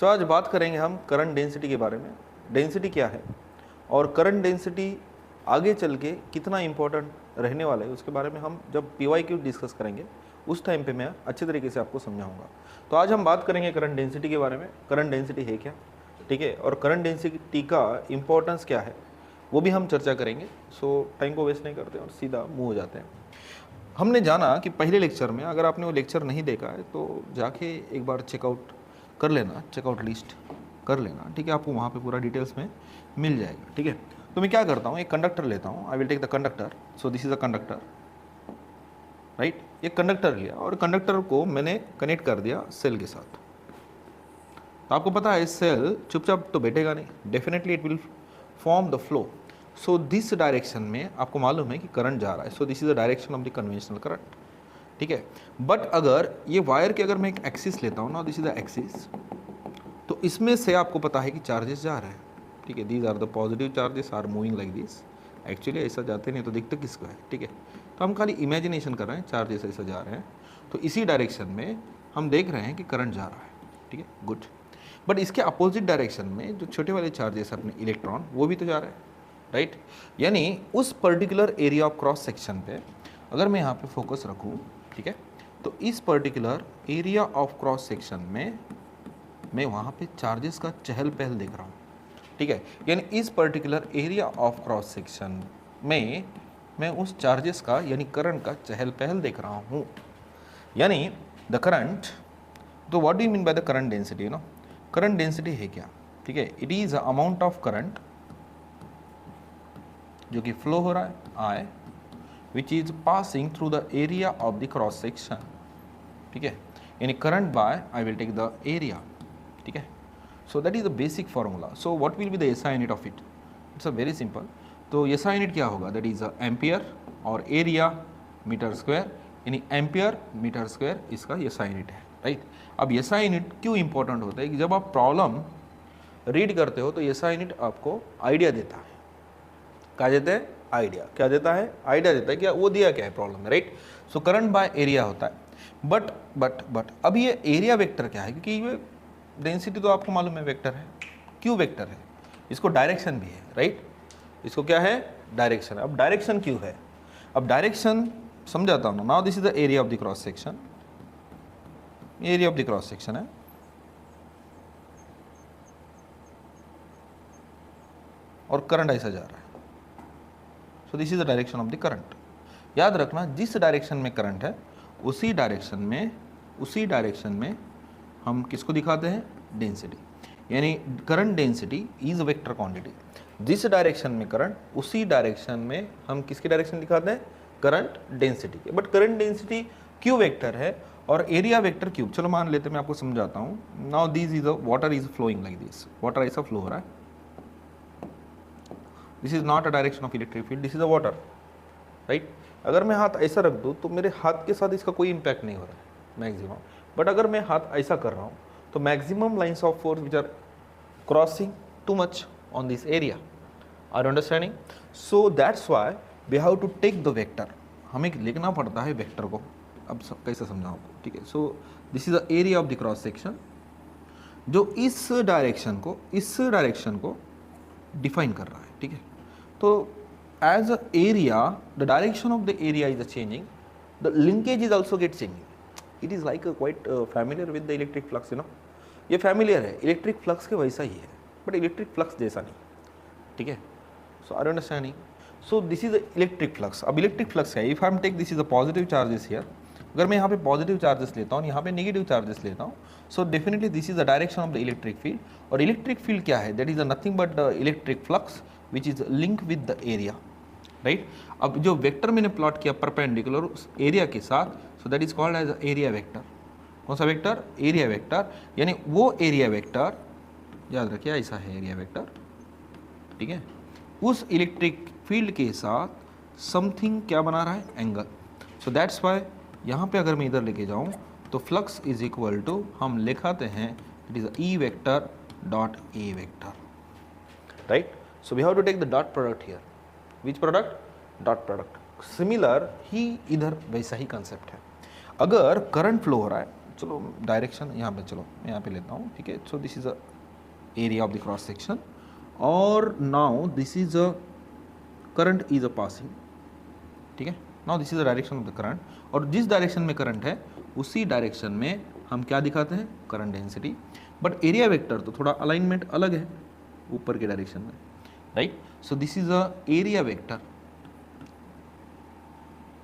सो आज बात करेंगे हम करंट डेंसिटी के बारे में। डेंसिटी क्या है और करंट डेंसिटी आगे चल के कितना इम्पोर्टेंट रहने वाला है उसके बारे में हम जब PYQ डिस्कस करेंगे उस टाइम पे मैं अच्छे तरीके से आपको समझाऊंगा। तो आज हम बात करेंगे करंट डेंसिटी के बारे में। करंट डेंसिटी है क्या, ठीक है, और करंट डेंसिटी का इम्पोर्टेंस क्या है वो भी हम चर्चा करेंगे। सो टाइम को वेस्ट नहीं करते और सीधा मूव हो जाते हैं। हमने जाना कि पहले लेक्चर में, अगर आपने वो लेक्चर नहीं देखा है तो जाके एक बार चेकआउट कर लेना, चेकआउट लिस्ट कर लेना, ठीक है, आपको वहाँ पे पूरा डिटेल्स में मिल जाएगा, ठीक है। तो मैं क्या करता हूँ, एक कंडक्टर लेता हूँ, I will take the conductor. So this is a conductor, right. एक कंडक्टर लिया और कंडक्टर को मैंने कनेक्ट कर दिया सेल के साथ। तो आपको पता है सेल चुपचाप तो बैठेगा नहीं, definitely it will form the flow. So this direction में आपको मालूम है कि करंट जा रहा है। So this is the direction of the conventional current, ठीक है। बट अगर ये वायर के अगर मैं एक एक्सिस लेता हूँ ना, दिस इज द एक्सिस, तो इसमें से आपको पता है कि चार्जेस जा रहे हैं, ठीक है। These are the positive charges are moving like this. Actually ऐसा जाते नहीं तो दिखते किसको है, ठीक है। तो हम खाली इमेजिनेशन कर रहे हैं, चार्जेस ऐसा जा रहे हैं, तो इसी डायरेक्शन में हम देख रहे हैं कि करंट जा रहा है, ठीक है, गुड। बट इसके अपोजिट डायरेक्शन में जो छोटे वाले चार्जेस अपने इलेक्ट्रॉन वो भी तो जा रहे हैं, राइट। यानी उस particular area of cross section पे अगर मैं यहाँ पे फोकस रखूँ, ठीक है, तो इस particular area of cross section में मैं वहाँ पे चार्जेस का चहल पहल देख रहा हूँ, ठीक है। यानी इस particular area of cross section में मैं उस चार्जेस का यानी करंट का चहल पहल देख रहा हूँ। यानी द करंट, तो what do you mean by the current density, you know. Current density है क्या, ठीक है, it is a amount of current जो कि फ्लो हो रहा है I, which is passing through the area of the cross section, ठीक है। यानी current by I will take the area, ठीक है। So that is the basic formula. So what will be the SI unit of it, it's a very simple. तो SI unit क्या होगा, that is ampere और area metre square, यानी ampere metre square इसका SI unit है, right. अब SI unit क्यों important होता है कि जब आप प्रॉब्लम रीड करते हो तो SI यूनिट आपको आइडिया देता है। क्या देता है, आइडिया। क्या देता है, आइडिया देता है कि वो दिया क्या है प्रॉब्लम में, right. So current by area होता है। बट अब ये एरिया वेक्टर क्या है, क्योंकि ये डेंसिटी तो आपको मालूम है वेक्टर है, क्यू वेक्टर है, इसको डायरेक्शन भी है, राइट। इसको क्या है, डायरेक्शन। अब डायरेक्शन क्यू है, अब डायरेक्शन समझाता हूँ। Now this is the area of the cross section, area of the cross section है, और करंट ऐसा जा रहा है। So this is the direction of the current. याद रखना, जिस डायरेक्शन में करंट है उसी डायरेक्शन में हम किसको दिखाते हैं, डेंसिटी। यानी current density is vector quantity. जिस डायरेक्शन में करंट उसी डायरेक्शन में हम किसकी डायरेक्शन दिखाते हैं, करंट डेंसिटी के। But current density Q vector है और एरिया वेक्टर क्यूब। चलो मान लेते, मैं आपको समझाता हूँ। Now this is a water is flowing like this, water ऐसा फ्लो हो रहा है। This is not a direction of electric field, this is a water, right. अगर मैं हाथ ऐसा रख दूँ तो मेरे हाथ के साथ इसका कोई इम्पैक्ट नहीं हो रहा है मैक्सिमम। बट अगर मैं हाथ ऐसा कर रहा हूँ तो maximum lines of force which are crossing too much on this area, are you understanding. So that's why we have to take the vector, हमें लिखना पड़ता है वेक्टर को। अब कैसे समझाऊँ आपको, ठीक है। So this is the area of the cross section जो इस डायरेक्शन को डिफाइन कर रहा है, ठीक है। तो as a area, the direction of the area is changing, the linkage is also get changing. It is like quite familiar with the electric flux, you know. ये familiar है, electric flux के वैसा ही है, but electric flux जैसा नहीं, ठीक है। So are you understanding? So this is the electric flux. अब electric flux है, if I take this is the positive charges here, अगर मैं यहाँ पे पॉजिटिव चार्जेस लेता हूँ, यहाँ पे नेगेटिव चार्जेस लेता हूँ, so definitely this is the direction of the electric field. और इलेक्ट्रिक फील्ड क्या है, that is nothing but the electric flux which is link with the area, right. अब जो वेक्टर मैंने प्लॉट किया परपेंडिकुलर उस एरिया के साथ, so that is called as area vector. कौन सा वेक्टर, एरिया वेक्टर। यानी वो एरिया वेक्टर, याद रखिए ऐसा है एरिया वेक्टर, ठीक है, उस इलेक्ट्रिक फील्ड के साथ समथिंग क्या बना रहा है, एंगल। सो दैट्स वाई यहाँ पे अगर मैं इधर लेके जाऊँ तो फ्लक्स इज इक्वल टू, हम लिखाते हैं it is E vector dot A vector, right. So we have to take the dot product here, which product, dot product. Similar ही इधर वैसा ही कंसेप्ट है। अगर करंट फ्लो हो रहा है चलो डायरेक्शन यहाँ पे, चलो मैं यहाँ पे लेता हूँ, ठीक है। So this is a area of the cross section, और now this is a current is a passing, ठीक है। Now this is the direction of the current, और जिस डायरेक्शन में करंट है उसी डायरेक्शन में हम क्या दिखाते हैं, current density. But area vector तो थोड़ा अलाइनमेंट अलग है ऊपर के डायरेक्शन में, right. So this is a area vector.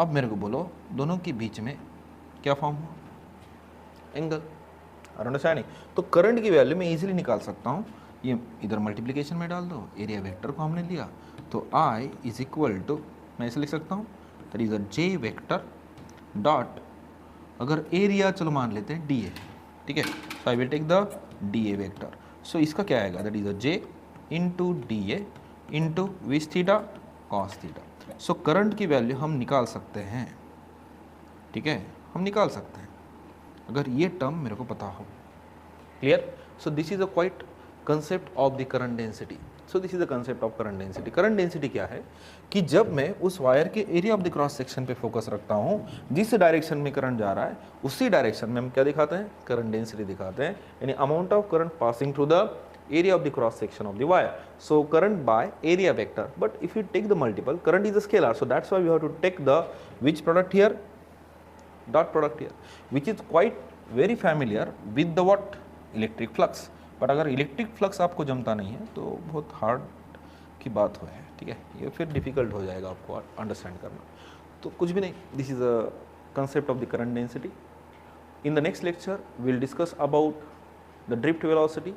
अब मेरे को बोलो दोनों के बीच में क्या फॉर्म हुआ, एंगल, अंडरस्टैंडिंग। तो करंट की वैल्यू मैं इजीली निकाल सकता हूँ, ये इधर मल्टीप्लिकेशन में डाल दो, एरिया वेक्टर को हमने लिया, तो I इज इक्वल टू, मैं ऐसे लिख सकता हूँ, that is a J vector dot, अगर एरिया चलो मान लेते हैं DA, ठीक है। So I will take the DA vector. So इसका क्या आएगा, that is a J into DA into which theta, cos theta. So current की वैल्यू हम निकाल सकते हैं, ठीक है, हम निकाल सकते हैं अगर ये टर्म मेरे को पता हो। Clear. So this is a quite concept of the current density. So this is the concept of current density. Current density क्या है कि जब मैं उस वायर के area of the cross section पे फोकस रखता हूँ, जिस डायरेक्शन में करंट जा रहा है उसी डायरेक्शन में हम क्या दिखाते हैं, करंट डेंसिटी दिखाते हैं, यानी amount of current passing through the area of the cross section of the wire. So current by area vector, but if you take the multiple, current is a scalar, so that's why we have to take the which product here, dot product here, which is quite very familiar with the what, electric flux. but अगर electric flux आपको जमता नहीं है तो बहुत hard की बात हो है, ठीक है, ये फिर डिफिकल्ट हो जाएगा आपको अंडरस्टैंड करना। तो कुछ भी नहीं, this is a concept of the current density. In the next lecture we will discuss about the drift velocity